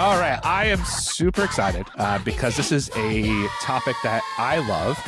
All right, I am super excited because this is a topic that I love,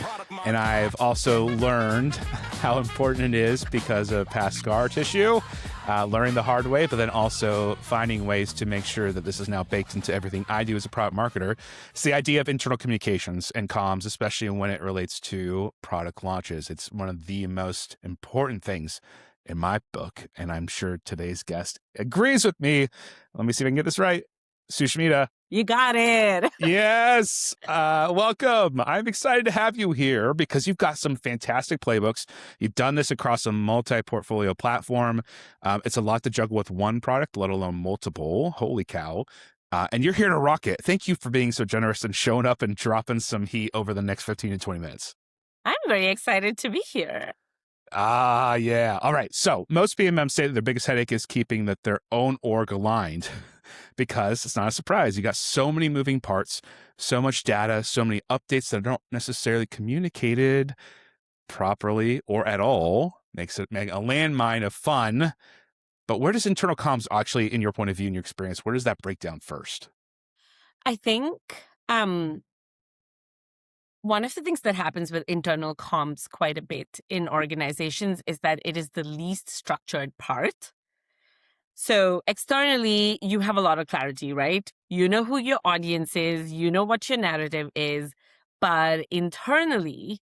and I've also learned how important it is because of past scar tissue, learning the hard way, but then also finding ways to make sure that this is now baked into everything I do as a product marketer. It's the idea of internal communications and comms, especially when it relates to product launches. It's one of the most important things in my book, and I'm sure today's guest agrees with me. Let me see if I can get this right. Sushmita. You got it. Yes. Welcome. I'm excited to have you here because you've got some fantastic playbooks. You've done this across a multi-portfolio platform. It's a lot to juggle with one product, let alone multiple. Holy cow. And you're here to rock it. Thank you for being so generous and showing up and dropping some heat over the next 15 to 20 minutes. I'm very excited to be here. Yeah. All right. So most PMMs say that their biggest headache is keeping their own org aligned because it's not a surprise. You got so many moving parts, so much data, so many updates that aren't necessarily communicated properly or at all. Makes it a landmine of fun. But where does internal comms actually, in your point of view and your experience, where does that break down first? I think one of the things that happens with internal comms quite a bit in organizations is that it is the least structured part. So externally, you have a lot of clarity, right? You know who your audience is, you know what your narrative is, but internally,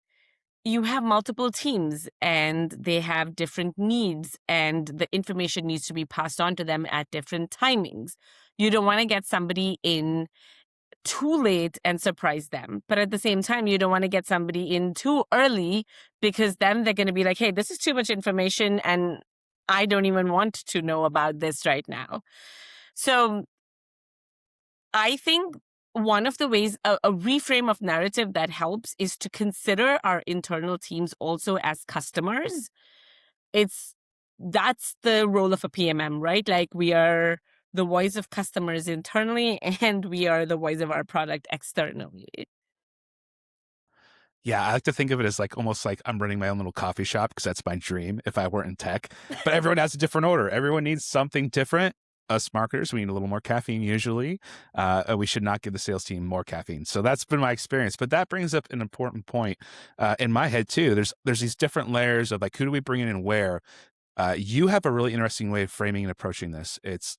you have multiple teams and they have different needs and the information needs to be passed on to them at different timings. You don't want to get somebody in too late and surprise them. But at the same time, you don't want to get somebody in too early because then they're going to be like, hey, this is too much information and I don't even want to know about this right now. So I think one of the ways, a reframe of narrative that helps is to consider our internal teams also as customers. That's the role of a PMM, right? Like we are the voice of customers internally and we are the voice of our product externally. Yeah, I like to think of it as like almost like I'm running my own little coffee shop because that's my dream if I weren't in tech. But everyone has a different order. Everyone needs something different. Us marketers, we need a little more caffeine usually. We should not give the sales team more caffeine. So that's been my experience. But that brings up an important point in my head too. There's these different layers of like, who do we bring in and where? You have a really interesting way of framing and approaching this. It's,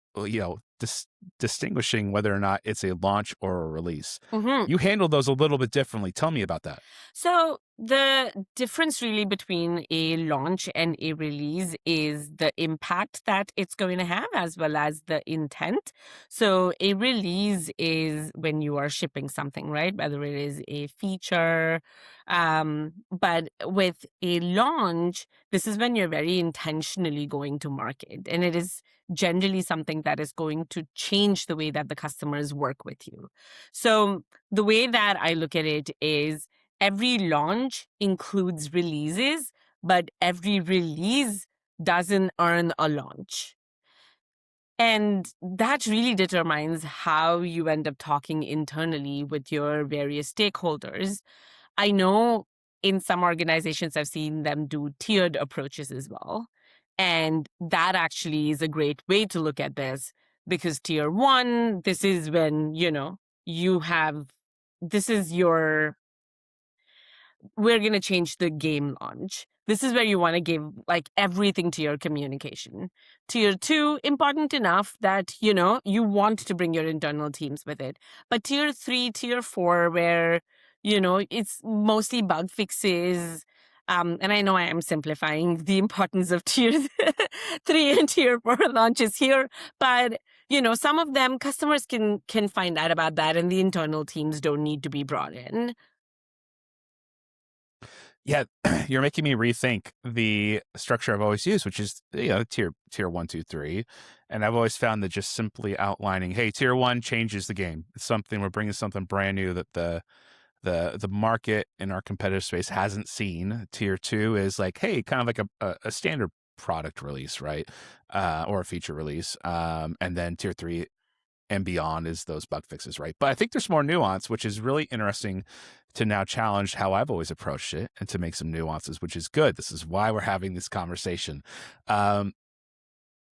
distinguishing whether or not it's a launch or a release. Mm-hmm. You handle those a little bit differently. Tell me about that. So the difference really between a launch and a release is the impact that it's going to have as well as the intent. So a release is when you are shipping something, right? Whether it is a feature. But with a launch, this is when you're very intentionally going to market. And it is generally something that is going to change the way that the customers work with you. So the way that I look at it is every launch includes releases, but every release doesn't earn a launch. And that really determines how you end up talking internally with your various stakeholders. I know in some organizations, I've seen them do tiered approaches as well. And that actually is a great way to look at this because tier one, this is when, we're going to change the game launch. This is where you want to give like everything to your communication. Tier two, important enough that, you want to bring your internal teams with it. But tier three, tier four, where, it's mostly bug fixes. And I know I am simplifying the importance of tier 3 and tier 4 launches here, but some of them customers can find out about that and the internal teams don't need to be brought in. Yeah, you're making me rethink the structure I've always used, which is tier 1, 2, 3. And I've always found that just simply outlining, hey, tier 1 changes the game. It's something, we're bringing something brand new that the market in our competitive space hasn't seen. Tier 2 is like, hey, kind of like a standard product release, right? Or a feature release. And then tier 3 and beyond is those bug fixes, right? But I think there's more nuance, which is really interesting to now challenge how I've always approached it and to make some nuances, which is good. This is why we're having this conversation.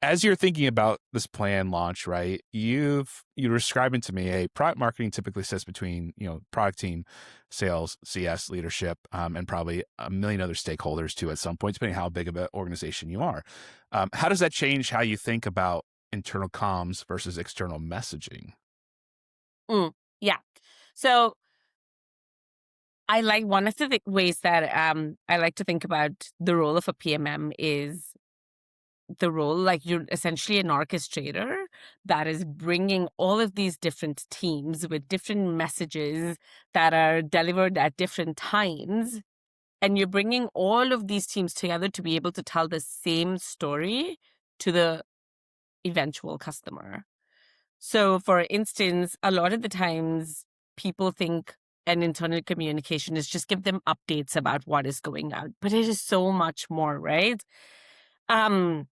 as you're thinking about this plan launch, right? You're describing to me a product marketing typically sits between, product team, sales, CS, leadership, and probably a million other stakeholders too at some point, depending how big of an organization you are. How does that change how you think about internal comms versus external messaging? Mm, yeah. So I like one of the ways that I like to think about the role of a PMM is the role like you're essentially an orchestrator that is bringing all of these different teams with different messages that are delivered at different times, and you're bringing all of these teams together to be able to tell the same story to the eventual customer. So, for instance, a lot of the times people think an internal communication is just give them updates about what is going on, but it is so much more, right? Um,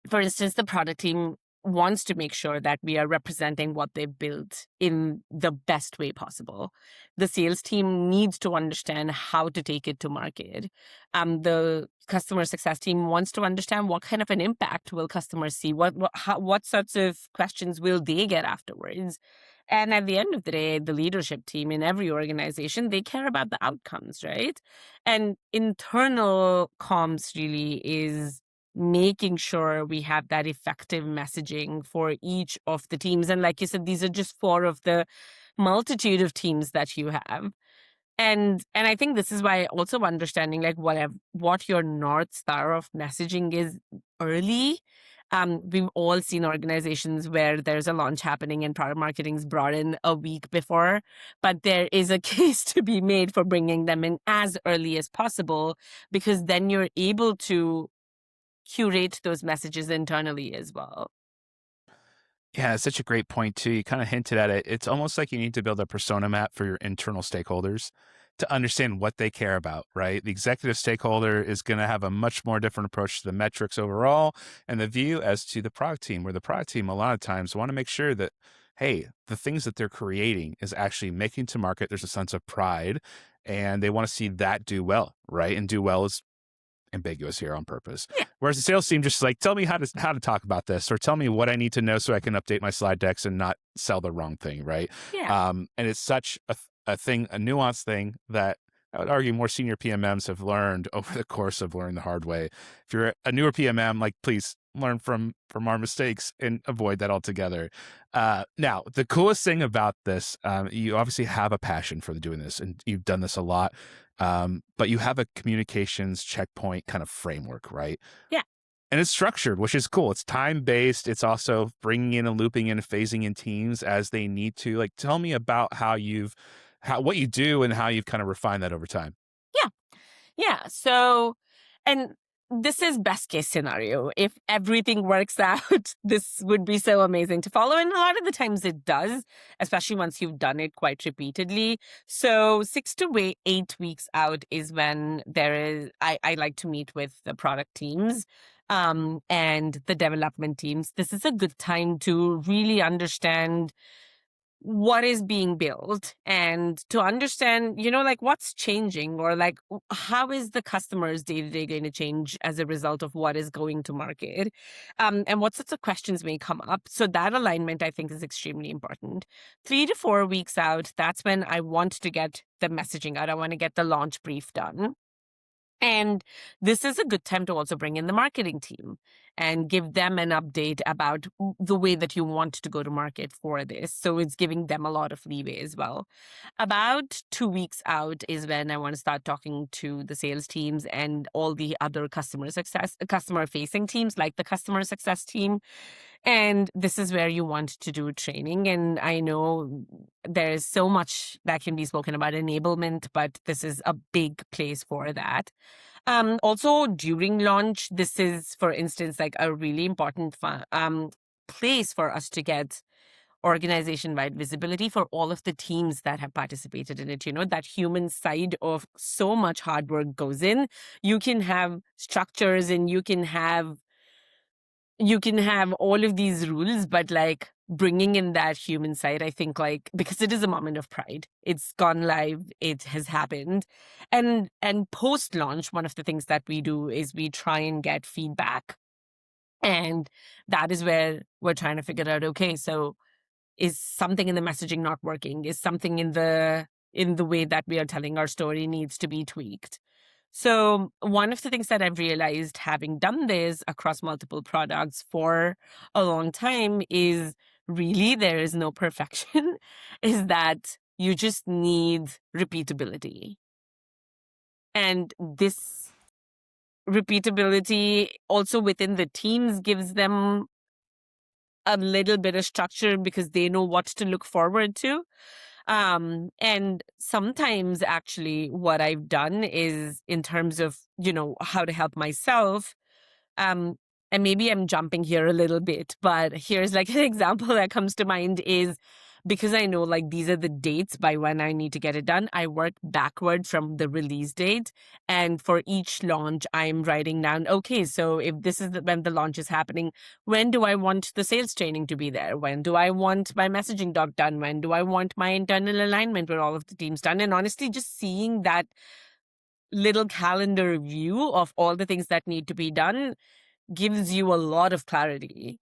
for instance, the product team wants to make sure that we are representing what they built in the best way possible. The sales team needs to understand how to take it to market. The customer success team wants to understand what kind of an impact will customers see, what sorts of questions will they get afterwards. And at the end of the day, the leadership team in every organization, they care about the outcomes, right? And internal comms really is making sure we have that effective messaging for each of the teams. And like you said, these are just four of the multitude of teams that you have. And I think this is why also understanding like what your North Star of messaging is early. We've all seen organizations where there's a launch happening and product marketing's brought in a week before, but there is a case to be made for bringing them in as early as possible, because then you're able to curate those messages internally as well. Yeah, it's such a great point too. You kind of hinted at it. It's almost like you need to build a persona map for your internal stakeholders to understand what they care about, right? The executive stakeholder is going to have a much more different approach to the metrics overall and the view as to the product team, where the product team a lot of times want to make sure that, hey, the things that they're creating is actually making to market. There's a sense of pride and they want to see that do well, right? And do well is ambiguous here on purpose. Yeah, Whereas the sales team just like, tell me how to talk about this, or tell me what I need to know so I can update my slide decks and not sell the wrong thing, right? yeah, And it's such a thing, a nuanced thing that I would argue more senior PMMs have learned over the course of learning the hard way. If you're a newer PMM, like please learn from our mistakes and avoid that altogether. Now, the coolest thing about this, you obviously have a passion for doing this, and you've done this a lot. But you have a communications checkpoint kind of framework, right? yeah. And it's structured, which is cool. It's time based. It's also bringing in and looping in and phasing in teams as they need to. Like, tell me about what you do and how you've kind of refined that over time. Yeah. Yeah. So, and this is best case scenario. If everything works out, this would be so amazing to follow. And a lot of the times it does, especially once you've done it quite repeatedly. So 6 to 8 weeks out is when I like to meet with the product teams. And the development teams. This is a good time to really understand what is being built and to understand, like what's changing, or like how is the customer's day to day going to change as a result of what is going to market, and what sorts of questions may come up. So that alignment, I think, is extremely important. 3 to 4 weeks out, that's when I want to get the messaging out. I want to get the launch brief done. And this is a good time to also bring in the marketing team and give them an update about the way that you want to go to market for this. So it's giving them a lot of leeway as well. About 2 weeks out is when I want to start talking to the sales teams and all the other customer facing teams, like the customer success team. And this is where you want to do training. And I know there's so much that can be spoken about enablement, but this is a big place for that. Also, during launch, this is, for instance, like a really important place for us to get organization-wide visibility for all of the teams that have participated in it. That human side of so much hard work goes in. You can have structures and you can have all of these rules, but like bringing in that human side, I think, like, because it is a moment of pride. It's gone live, it has happened. And post launch, one of the things that we do is we try and get feedback And that is where we're trying to figure out, okay, so is something in the messaging not working? Is something in the way that we are telling our story needs to be tweaked? So one of the things that I've realized having done this across multiple products for a long time is really there is no perfection, is that you just need repeatability. And this repeatability also within the teams gives them a little bit of structure because they know what to look forward to. And sometimes actually what I've done is in terms of, how to help myself, um, and maybe I'm jumping here a little bit, but here's like an example that comes to mind is because I know like these are the dates by when I need to get it done. I work backward from the release date. And for each launch, I'm writing down, okay, so if this is when the launch is happening, when do I want the sales training to be there? When do I want my messaging doc done? When do I want my internal alignment with all of the teams done? And honestly, just seeing that little calendar view of all the things that need to be done gives you a lot of clarity.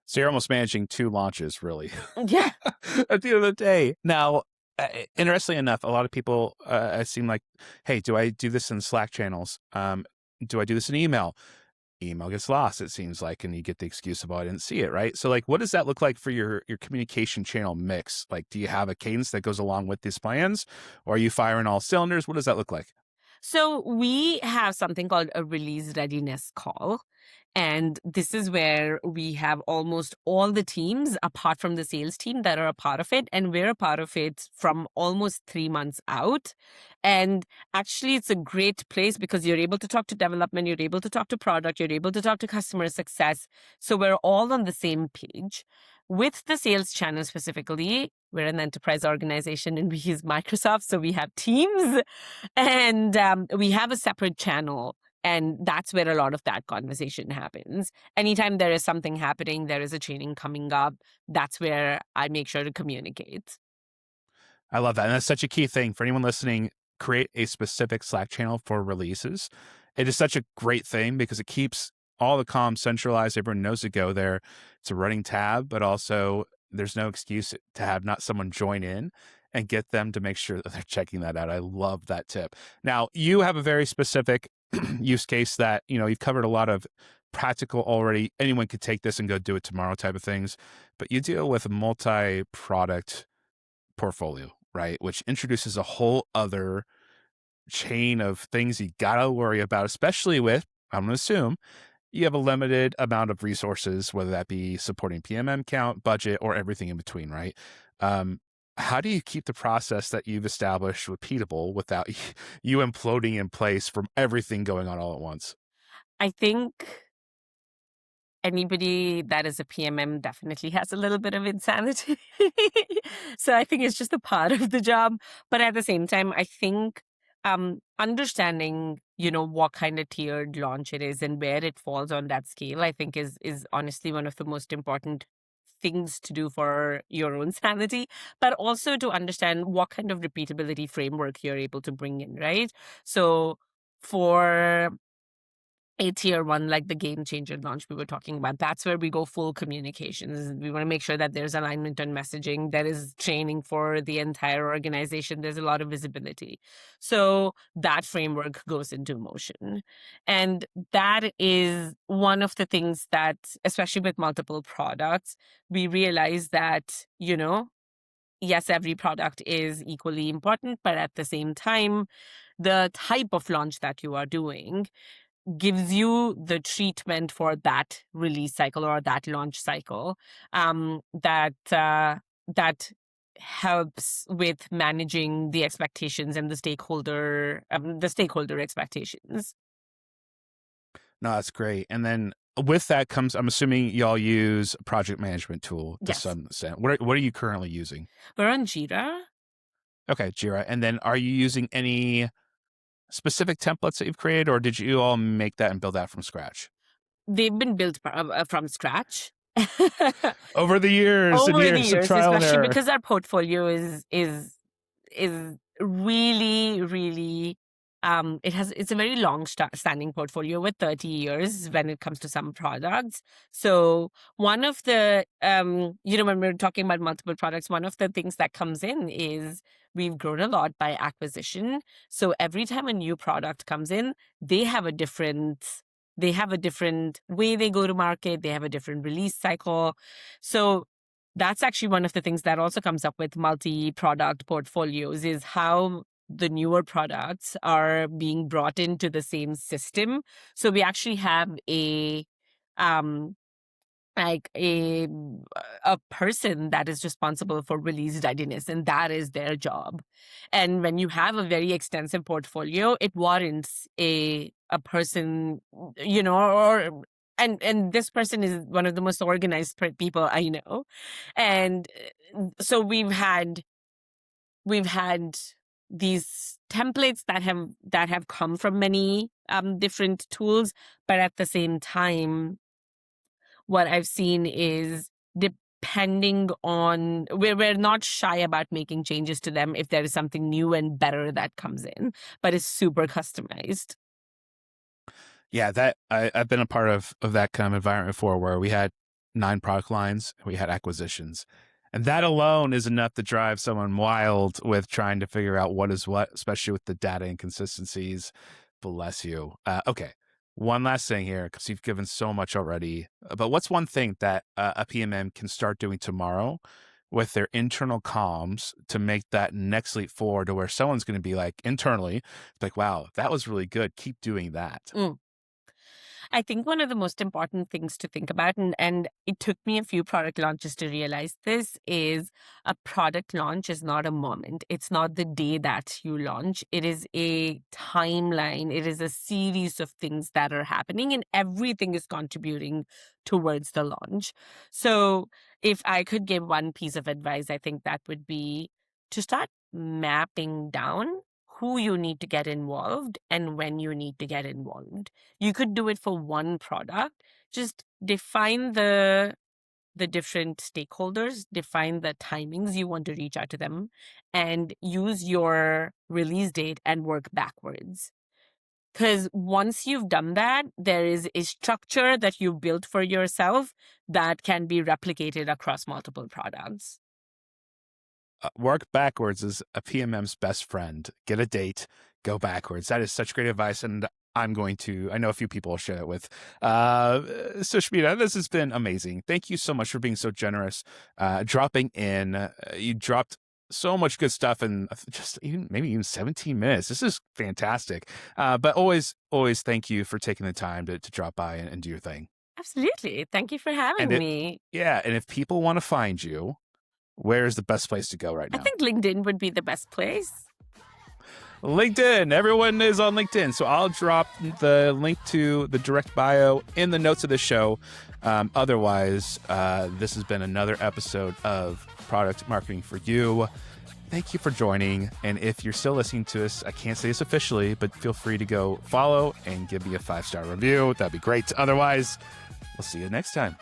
So you're almost managing 2 launches, really, Yeah. at the end of the day. Now, interestingly enough, a lot of people seem like, hey, do I do this in Slack channels? Do I do this in email? Email gets lost, it seems like, and you get the excuse of, oh, I didn't see it, right? So, like, what does that look like for your communication channel mix? Like, do you have a cadence that goes along with these plans, or are you firing all cylinders? What does that look like? So we have something called a release readiness call. And this is where we have almost all the teams, apart from the sales team, that are a part of it. And we're a part of it from almost 3 months out. And actually, it's a great place because you're able to talk to development, you're able to talk to product, you're able to talk to customer success. So we're all on the same page. With the sales channel specifically, we're an enterprise organization and we use Microsoft. So we have Teams and we have a separate channel. And that's where a lot of that conversation happens. Anytime there is something happening, there is a training coming up, that's where I make sure to communicate. I love that. And that's such a key thing for anyone listening. Create a specific Slack channel for releases. It is such a great thing because it keeps all the comms centralized. Everyone knows to go there. It's a running tab, but also there's no excuse to have not someone join in and get them to make sure that they're checking that out. I love that tip. Now, you have a very specific use case that, you've covered a lot of practical already. Anyone could take this and go do it tomorrow type of things, but you deal with multi-product portfolio, right? Which introduces a whole other chain of things you gotta worry about, especially with, I'm gonna assume, you have a limited amount of resources, whether that be supporting PMM count, budget, or everything in between, right? Um, how do you keep the process that you've established repeatable without you imploding in place from everything going on all at once? I think anybody that is a PMM definitely has a little bit of insanity. So I think it's just a part of the job. But at the same time, I think understanding, what kind of tiered launch it is and where it falls on that scale, I think is honestly one of the most important things to do for your own sanity, but also to understand what kind of repeatability framework you're able to bring in, right? So for a tier one, like the game changer launch we were talking about, that's where we go full communications. We want to make sure that there's alignment on messaging, there is training for the entire organization, there's a lot of visibility. So that framework goes into motion. And that is one of the things that, especially with multiple products, we realize that, yes, every product is equally important, but at the same time, the type of launch that you are doing gives you the treatment for that release cycle or that launch cycle, that helps with managing the expectations and the stakeholder expectations. No, that's great. And then with that comes, I'm assuming y'all use a project management tool to Yes, some extent. What are you currently using? we're on Jira. Okay, Jira. And then are you using any specific templates that you've created, or did you all make that and build that from scratch? They've been built from scratch. Over the years and Over the years of years, trial and especially error. because our portfolio is really, really it's a very long standing portfolio with 30 years when it comes to some products. So one of the, when we're talking about multiple products, one of the things that comes in is we've grown a lot by acquisition. So every time a new product comes in, they have a different way they go to market. They have a different release cycle. So that's actually one of the things that also comes up with multi-product portfolios, is how the newer products are being brought into the same system. So we actually have like a person that is responsible for release readiness, and that is their job. And when you have a very extensive portfolio, it warrants a person, and this person is one of the most organized people I know. And so we've had these templates that have come from many different tools, but at the same time, what I've seen is, depending on, we're not shy about making changes to them if there is something new and better that comes in, but it's super customized. Yeah, that I've been a part of that kind of environment before, where we had 9 product lines and we had acquisitions. And that alone is enough to drive someone wild with trying to figure out what is what, especially with the data inconsistencies. Bless you. Okay. One last thing here, because you've given so much already. But what's one thing that a PMM can start doing tomorrow with their internal comms to make that next leap forward, to where someone's going to be like, internally, like, wow, that was really good. Keep doing that. I think one of the most important things to think about, and it took me a few product launches to realize this, is a product launch is not a moment. It's not the day that you launch. It is a timeline. It is a series of things that are happening, and everything is contributing towards the launch. So if I could give one piece of advice, I think that would be to start mapping down who you need to get involved and when you need to get involved. You could do it for one product. Just define the different stakeholders, define the timings you want to reach out to them, and use your release date and work backwards. Because once you've done that, there is a structure that you've built for yourself that can be replicated across multiple products. Work backwards is a PMM's best friend. Get a date, go backwards. That is such great advice. And I know a few people will share it with. Sushmita, this has been amazing. Thank you so much for being so generous, dropping in. You dropped so much good stuff in just maybe even 17 minutes. This is fantastic. But always thank you for taking the time to drop by and do your thing. Absolutely. Thank you for having me. Yeah. And if people want to find you, where's the best place to go right now? I think LinkedIn would be the best place. LinkedIn. Everyone is on LinkedIn. So I'll drop the link to the direct bio in the notes of the show. Otherwise, this has been another episode of Product Marketing for You. Thank you for joining. And if you're still listening to us, I can't say this officially, but feel free to go follow and give me a 5-star review. That'd be great. Otherwise, we'll see you next time.